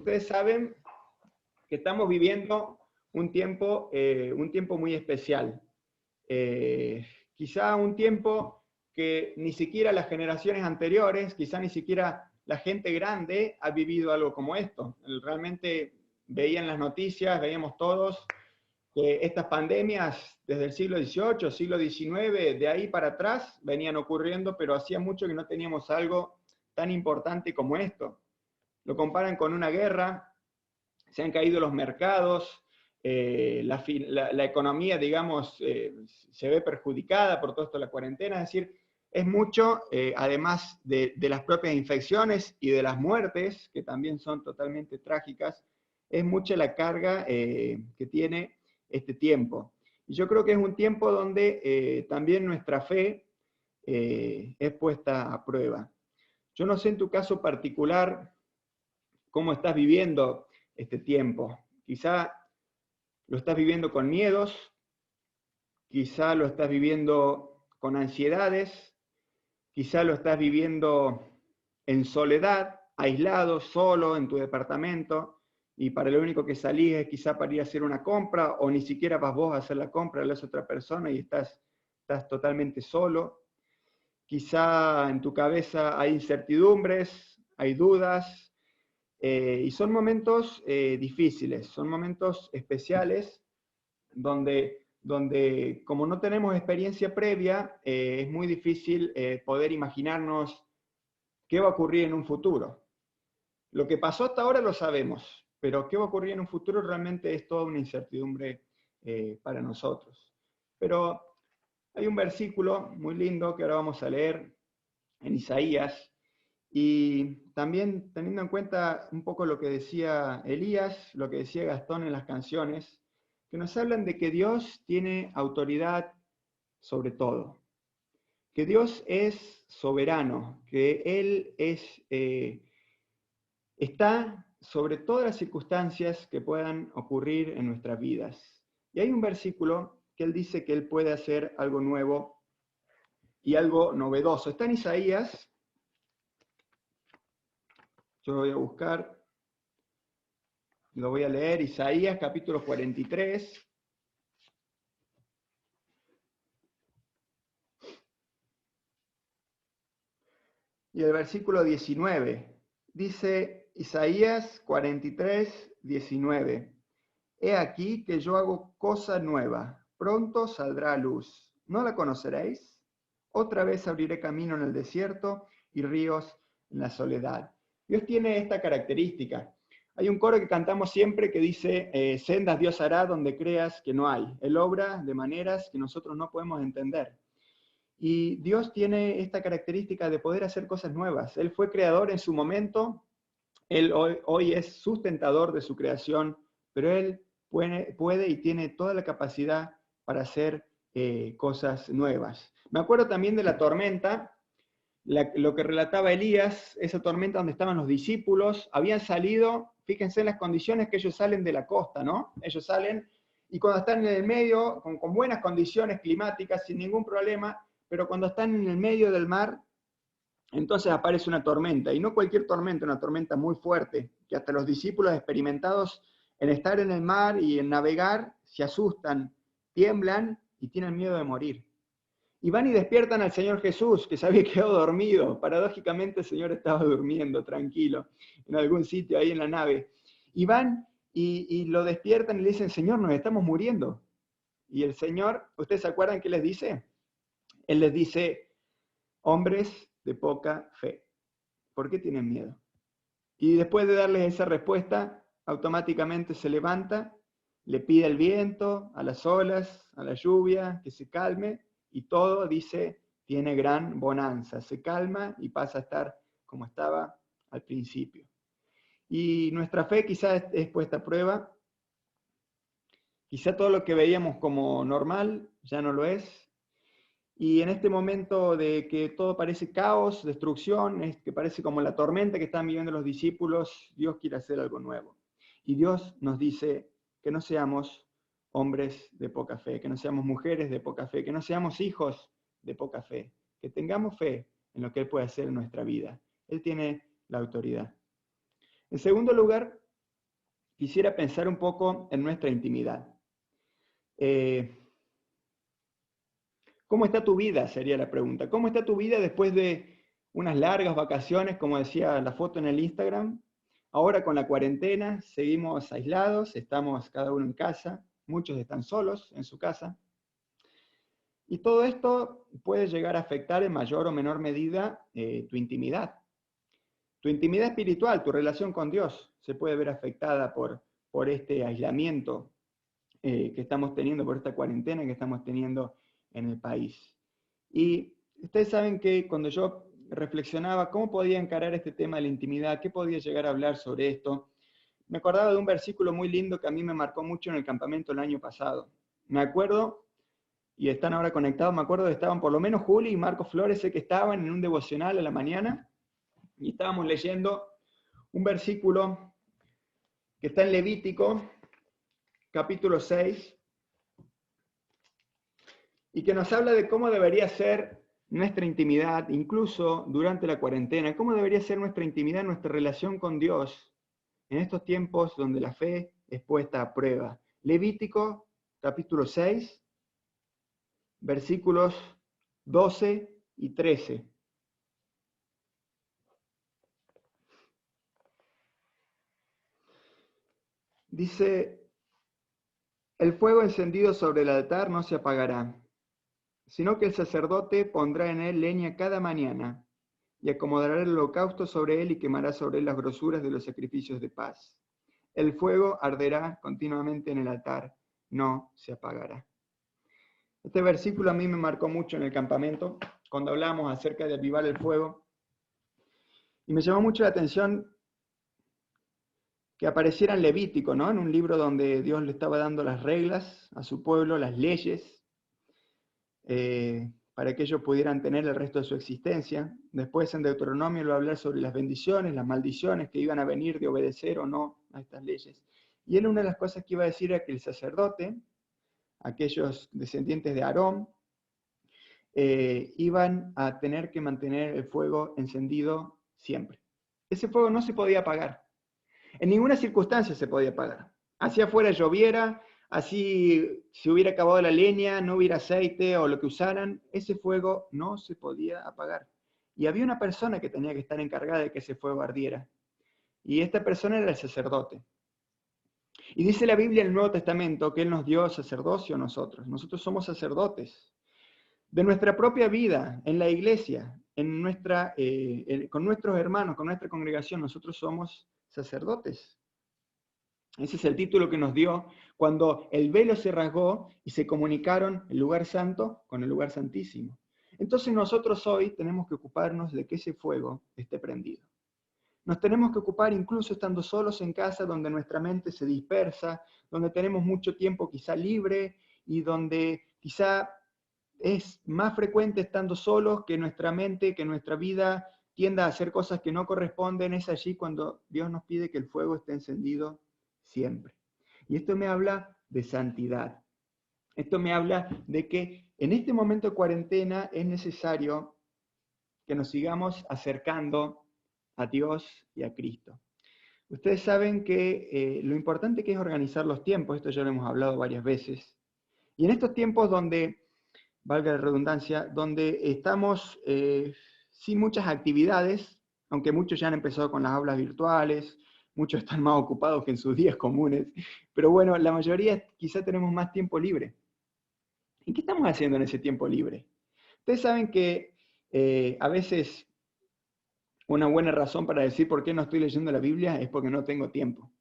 ustedes saben que estamos viviendo un tiempo muy especial. Quizá un tiempo que ni siquiera las generaciones anteriores, quizá ni siquiera la gente grande ha vivido algo como esto. Realmente veían las noticias, veíamos todos que estas pandemias desde el siglo XVIII, siglo XIX, de ahí para atrás venían ocurriendo, pero hacía mucho que no teníamos algo tan importante como esto. Lo comparan con una guerra, se han caído los mercados, la economía, digamos, se ve perjudicada por todo esto de la cuarentena, es decir, es mucho, además de las propias infecciones y de las muertes, que también son totalmente trágicas, es mucha la carga que tiene este tiempo. Y yo creo que es un tiempo donde también nuestra fe es puesta a prueba. Yo no sé en tu caso particular cómo estás viviendo este tiempo. Quizá lo estás viviendo con miedos, quizá lo estás viviendo con ansiedades, quizá lo estás viviendo en soledad, aislado, solo en tu departamento, y para lo único que salís es quizá para ir a hacer una compra, o ni siquiera vas vos a hacer la compra, la hace otra persona y estás totalmente solo. Quizá en tu cabeza hay incertidumbres, hay dudas, y son momentos difíciles, son momentos especiales donde como no tenemos experiencia previa, es muy difícil poder imaginarnos qué va a ocurrir en un futuro. Lo que pasó hasta ahora lo sabemos, pero qué va a ocurrir en un futuro realmente es toda una incertidumbre para nosotros. Pero hay un versículo muy lindo que ahora vamos a leer en Isaías, y también teniendo en cuenta un poco lo que decía Elías, lo que decía Gastón en las canciones, que nos hablan de que Dios tiene autoridad sobre todo, que Dios es soberano, que Él está sobre todas las circunstancias que puedan ocurrir en nuestras vidas. Y hay un versículo que Él dice que Él puede hacer algo nuevo y algo novedoso. Está en Isaías, yo lo voy a buscar. Lo voy a leer, Isaías capítulo 43. Y el versículo 19. Dice Isaías 43, 19. He aquí que yo hago cosa nueva, pronto saldrá a luz. ¿No la conoceréis? Otra vez abriré camino en el desierto y ríos en la soledad. Dios tiene esta característica. Hay un coro que cantamos siempre que dice, sendas Dios hará donde creas que no hay. Él obra de maneras que nosotros no podemos entender. Y Dios tiene esta característica de poder hacer cosas nuevas. Él fue creador en su momento, Él hoy es sustentador de su creación, pero Él puede y tiene toda la capacidad para hacer cosas nuevas. Me acuerdo también de la tormenta, lo que relataba Elías, esa tormenta donde estaban los discípulos, habían salido, fíjense en las condiciones que ellos salen de la costa, ¿no? Ellos salen y cuando están en el medio, con buenas condiciones climáticas, sin ningún problema, pero cuando están en el medio del mar, entonces aparece una tormenta, y no cualquier tormenta, una tormenta muy fuerte, que hasta los discípulos experimentados en estar en el mar y en navegar se asustan, tiemblan y tienen miedo de morir. Y van y despiertan al Señor Jesús, que se había quedado dormido. Paradójicamente el Señor estaba durmiendo, tranquilo, en algún sitio ahí en la nave. Y van y lo despiertan y le dicen, Señor, nos estamos muriendo. Y el Señor, ¿ustedes se acuerdan qué les dice? Él les dice, hombres de poca fe, ¿por qué tienen miedo? Y después de darles esa respuesta, automáticamente se levanta, le pide al viento, a las olas, a la lluvia, que se calme, y todo, dice, tiene gran bonanza, se calma y pasa a estar como estaba al principio. Y nuestra fe quizás es puesta a prueba, quizá todo lo que veíamos como normal ya no lo es, y en este momento de que todo parece caos, destrucción, es que parece como la tormenta que están viviendo los discípulos, Dios quiere hacer algo nuevo. Y Dios nos dice que no seamos hombres de poca fe, que no seamos mujeres de poca fe, que no seamos hijos de poca fe, que tengamos fe en lo que Él puede hacer en nuestra vida. Él tiene la autoridad. En segundo lugar, quisiera pensar un poco en nuestra intimidad. ¿Cómo está tu vida? Sería la pregunta. ¿Cómo está tu vida después de unas largas vacaciones, como decía la foto en el Instagram? Ahora con la cuarentena seguimos aislados, estamos cada uno en casa, muchos están solos en su casa. Y todo esto puede llegar a afectar en mayor o menor medida tu intimidad. Tu intimidad espiritual, tu relación con Dios, se puede ver afectada por este aislamiento que estamos teniendo, por esta cuarentena que estamos teniendo en el país. Y ustedes saben que cuando yo reflexionaba cómo podía encarar este tema de la intimidad, qué podía llegar a hablar sobre esto, me acordaba de un versículo muy lindo que a mí me marcó mucho en el campamento el año pasado. Me acuerdo, y están ahora conectados, me acuerdo que estaban por lo menos Juli y Marcos Flores, sé que estaban en un devocional a la mañana, y estábamos leyendo un versículo que está en Levítico, capítulo 6, y que nos habla de cómo debería ser nuestra intimidad, incluso durante la cuarentena, cómo debería ser nuestra intimidad, nuestra relación con Dios en estos tiempos donde la fe es puesta a prueba. Levítico, capítulo 6, versículos 12 y 13. Dice, el fuego encendido sobre el altar no se apagará, sino que el sacerdote pondrá en él leña cada mañana, y acomodará el holocausto sobre él y quemará sobre él las grosuras de los sacrificios de paz. El fuego arderá continuamente en el altar, no se apagará. Este versículo a mí me marcó mucho en el campamento, cuando hablamos acerca de avivar el fuego, y me llamó mucho la atención que apareciera en Levítico, ¿no? En un libro donde Dios le estaba dando las reglas a su pueblo, las leyes, para que ellos pudieran tener el resto de su existencia. Después en Deuteronomio lo va a hablar sobre las bendiciones, las maldiciones que iban a venir de obedecer o no a estas leyes. Y él una de las cosas que iba a decir era que el sacerdote, aquellos descendientes de Aarón, iban a tener que mantener el fuego encendido siempre. Ese fuego no se podía apagar. En ninguna circunstancia se podía apagar. Así afuera lloviera, así si hubiera acabado la leña, no hubiera aceite o lo que usaran, ese fuego no se podía apagar. Y había una persona que tenía que estar encargada de que ese fuego ardiera. Y esta persona era el sacerdote. Y dice la Biblia en el Nuevo Testamento que Él nos dio sacerdocio a nosotros. Nosotros somos sacerdotes de nuestra propia vida, en la iglesia, con nuestros hermanos, con nuestra congregación. Nosotros somos sacerdotes. Ese es el título que nos dio cuando el velo se rasgó y se comunicaron el lugar santo con el lugar santísimo. Entonces nosotros hoy tenemos que ocuparnos de que ese fuego esté prendido. Nos tenemos que ocupar incluso estando solos en casa, donde nuestra mente se dispersa, donde tenemos mucho tiempo quizá libre y donde quizá es más frecuente estando solos que nuestra mente, que nuestra vida tienda a hacer cosas que no corresponden. Es allí cuando Dios nos pide que el fuego esté encendido siempre. Y esto me habla de santidad. Esto me habla de que en este momento de cuarentena es necesario que nos sigamos acercando a Dios y a Cristo. Ustedes saben que lo importante que es organizar los tiempos, esto ya lo hemos hablado varias veces, y en estos tiempos donde, valga la redundancia, donde estamos sin muchas actividades, aunque muchos ya han empezado con las aulas virtuales, muchos están más ocupados que en sus días comunes, pero bueno, la mayoría quizá tenemos más tiempo libre. ¿Y qué estamos haciendo en ese tiempo libre? Ustedes saben que a veces una buena razón para decir por qué no estoy leyendo la Biblia es porque no tengo tiempo.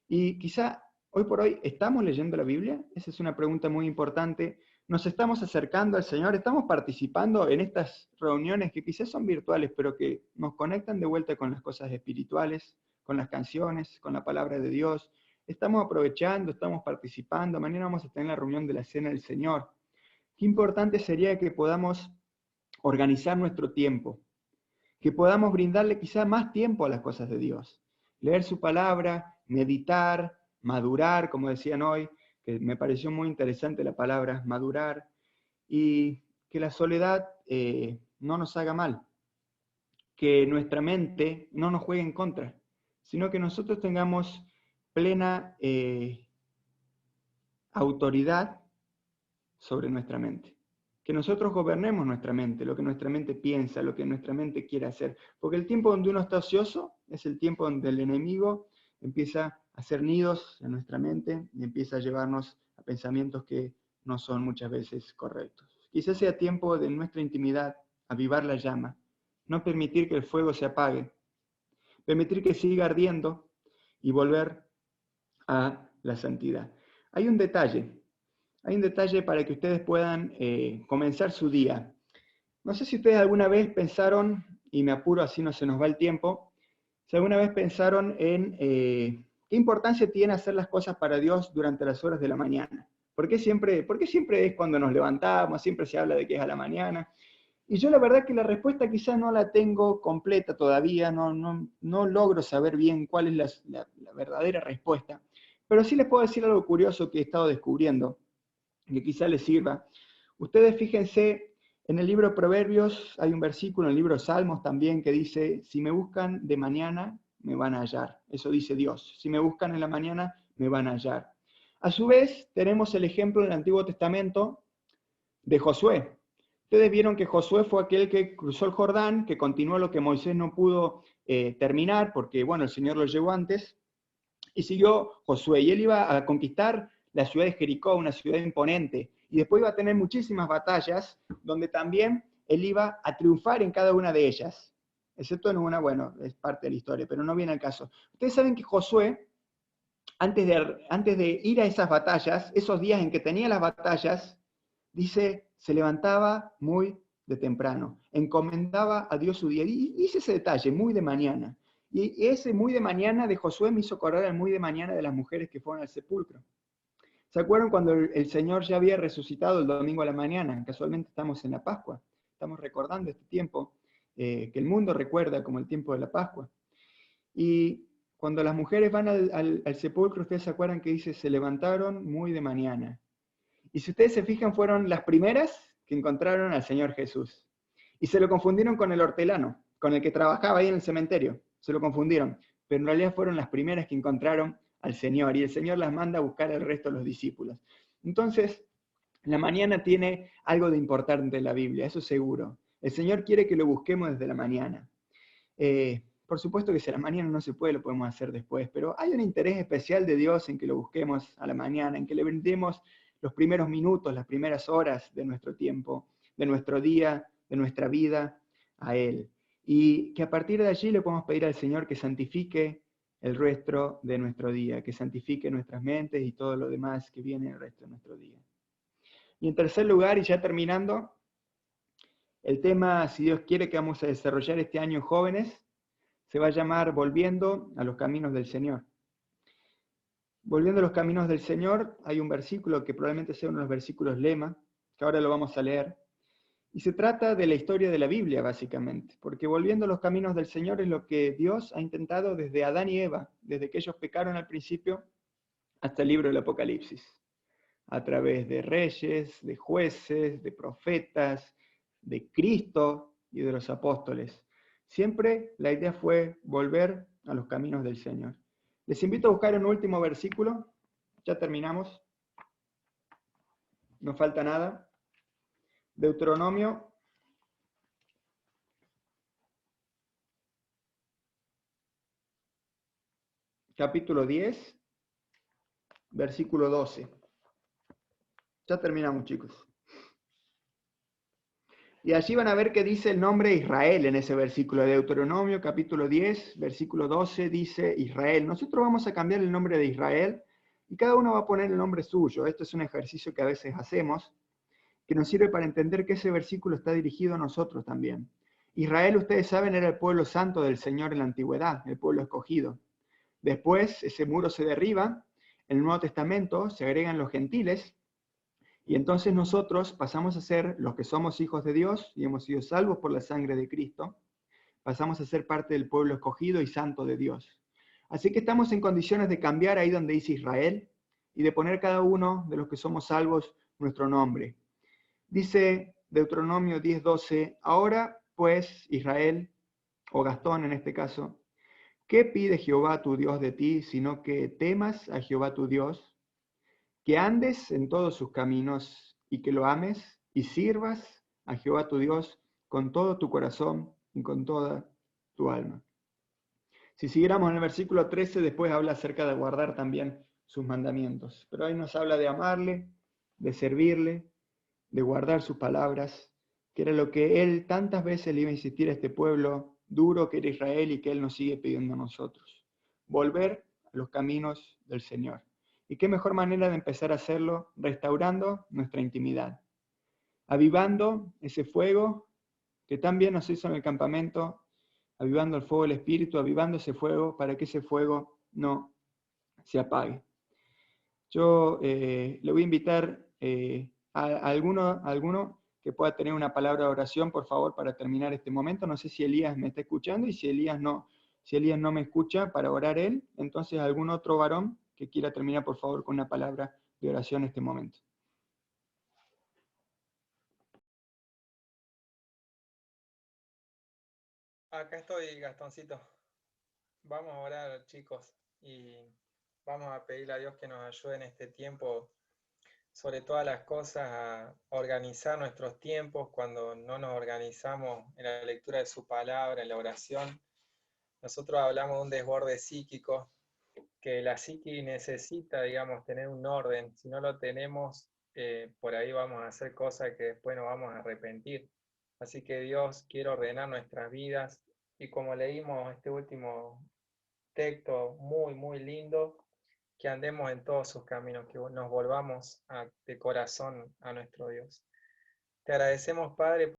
Y quizá hoy por hoy, ¿estamos leyendo la Biblia? Esa es una pregunta muy importante. ¿Nos estamos acercando al Señor? ¿Estamos participando en estas reuniones que quizás son virtuales, pero que nos conectan de vuelta con las cosas espirituales, con las canciones, con la palabra de Dios? ¿Estamos aprovechando, estamos participando? Mañana vamos a tener la reunión de la Cena del Señor. Qué importante sería que podamos organizar nuestro tiempo, que podamos brindarle quizá más tiempo a las cosas de Dios. Leer su palabra, meditar, madurar, como decían hoy, que me pareció muy interesante la palabra madurar, y que la soledad no nos haga mal, que nuestra mente no nos juegue en contra, sino que nosotros tengamos plena autoridad sobre nuestra mente. Que nosotros gobernemos nuestra mente, lo que nuestra mente piensa, lo que nuestra mente quiere hacer. Porque el tiempo donde uno está ocioso es el tiempo donde el enemigo empieza a hacer nidos en nuestra mente y empieza a llevarnos a pensamientos que no son muchas veces correctos. Quizás sea tiempo de nuestra intimidad avivar la llama, no permitir que el fuego se apague, permitir que siga ardiendo y volver a la santidad. Hay un detalle para que ustedes puedan comenzar su día. No sé si ustedes alguna vez pensaron, y me apuro así no se nos va el tiempo, si alguna vez pensaron en qué importancia tiene hacer las cosas para Dios durante las horas de la mañana. ¿Por qué siempre es cuando nos levantamos, siempre se habla de que es a la mañana? Y yo la verdad que la respuesta quizás no la tengo completa todavía, no logro saber bien cuál es la verdadera respuesta, pero sí les puedo decir algo curioso que he estado descubriendo, que quizá les sirva. Ustedes fíjense, en el libro de Proverbios hay un versículo, en el libro de Salmos también, que dice, si me buscan de mañana, me van a hallar. Eso dice Dios. Si me buscan en la mañana, me van a hallar. A su vez, tenemos el ejemplo en el Antiguo Testamento de Josué. Ustedes vieron que Josué fue aquel que cruzó el Jordán, que continuó lo que Moisés no pudo terminar, porque, bueno, el Señor lo llevó antes, y siguió Josué, y él iba a conquistar la ciudad de Jericó, una ciudad imponente, y después iba a tener muchísimas batallas, donde también él iba a triunfar en cada una de ellas, excepto en una, bueno, es parte de la historia, pero no viene al caso. Ustedes saben que Josué, antes de ir a esas batallas, esos días en que tenía las batallas, dice, se levantaba muy de temprano, encomendaba a Dios su día. Y hice ese detalle, muy de mañana. Y ese muy de mañana de Josué me hizo acordar al muy de mañana de las mujeres que fueron al sepulcro. ¿Se acuerdan cuando el Señor ya había resucitado el domingo a la mañana? Casualmente estamos en la Pascua. Estamos recordando este tiempo que el mundo recuerda como el tiempo de la Pascua. Y cuando las mujeres van al sepulcro, ustedes se acuerdan que dice, se levantaron muy de mañana. Y si ustedes se fijan, fueron las primeras que encontraron al Señor Jesús. Y se lo confundieron con el hortelano, con el que trabajaba ahí en el cementerio. Se lo confundieron. Pero en realidad fueron las primeras que encontraron al Señor. Y el Señor las manda a buscar al resto de los discípulos. Entonces, la mañana tiene algo de importante en la Biblia, eso seguro. El Señor quiere que lo busquemos desde la mañana. Por supuesto que si a la mañana no se puede, lo podemos hacer después, pero hay un interés especial de Dios en que lo busquemos a la mañana, en que le brindemos los primeros minutos, las primeras horas de nuestro tiempo, de nuestro día, de nuestra vida a Él. Y que a partir de allí le podemos pedir al Señor que santifique el resto de nuestro día, que santifique nuestras mentes y todo lo demás que viene el resto de nuestro día. Y en tercer lugar, y ya terminando, el tema, si Dios quiere, que vamos a desarrollar este año jóvenes, se va a llamar Volviendo a los Caminos del Señor. Volviendo a los Caminos del Señor, hay un versículo que probablemente sea uno de los versículos lema, que ahora lo vamos a leer, y se trata de la historia de la Biblia, básicamente, porque volviendo a los caminos del Señor es lo que Dios ha intentado desde Adán y Eva, desde que ellos pecaron al principio, hasta el libro del Apocalipsis, a través de reyes, de jueces, de profetas, de Cristo y de los apóstoles. Siempre la idea fue volver a los caminos del Señor. Les invito a buscar un último versículo, ya terminamos, no falta nada. Deuteronomio, capítulo 10, versículo 12. Ya terminamos, chicos. Y allí van a ver que dice el nombre Israel en ese versículo de Deuteronomio, capítulo 10, versículo 12, dice Israel. Nosotros vamos a cambiar el nombre de Israel y cada uno va a poner el nombre suyo. Esto es un ejercicio que a veces hacemos, que nos sirve para entender que ese versículo está dirigido a nosotros también. Israel, ustedes saben, era el pueblo santo del Señor en la antigüedad, el pueblo escogido. Después ese muro se derriba, en el Nuevo Testamento se agregan los gentiles, y entonces nosotros pasamos a ser los que somos hijos de Dios y hemos sido salvos por la sangre de Cristo, pasamos a ser parte del pueblo escogido y santo de Dios. Así que estamos en condiciones de cambiar ahí donde dice Israel y de poner cada uno de los que somos salvos nuestro nombre. Dice Deuteronomio 10:12, ahora pues Israel, o Gastón en este caso, ¿Qué pide Jehová tu Dios de ti, sino que temas a Jehová tu Dios, que andes en todos sus caminos y que lo ames y sirvas a Jehová tu Dios con todo tu corazón y con toda tu alma? Si siguiéramos en el versículo 13, después habla acerca de guardar también sus mandamientos, pero ahí nos habla de amarle, de servirle, de guardar sus palabras, que era lo que él tantas veces le iba a insistir a este pueblo duro que era Israel y que él nos sigue pidiendo a nosotros. Volver a los caminos del Señor. ¿Y qué mejor manera de empezar a hacerlo? Restaurando nuestra intimidad, avivando ese fuego que también nos hizo en el campamento, avivando el fuego del Espíritu, avivando ese fuego para que ese fuego no se apague. Yo le voy a invitar a alguno que pueda tener una palabra de oración, por favor, para terminar este momento. No sé si Elías me está escuchando y si Elías no me escucha para orar él, entonces algún otro varón que quiera terminar, por favor, con una palabra de oración en este momento. Acá estoy, Gastoncito. Vamos a orar, chicos, y vamos a pedirle a Dios que nos ayude en este tiempo, sobre todas las cosas, a organizar nuestros tiempos cuando no nos organizamos en la lectura de su palabra, en la oración. Nosotros hablamos de un desborde psíquico, que la psiqui necesita, digamos, tener un orden. Si no lo tenemos, por ahí vamos a hacer cosas que después nos vamos a arrepentir. Así que Dios quiere ordenar nuestras vidas y como leímos este último texto muy, muy lindo, que andemos en todos sus caminos, que nos volvamos de corazón a nuestro Dios. Te agradecemos, Padre,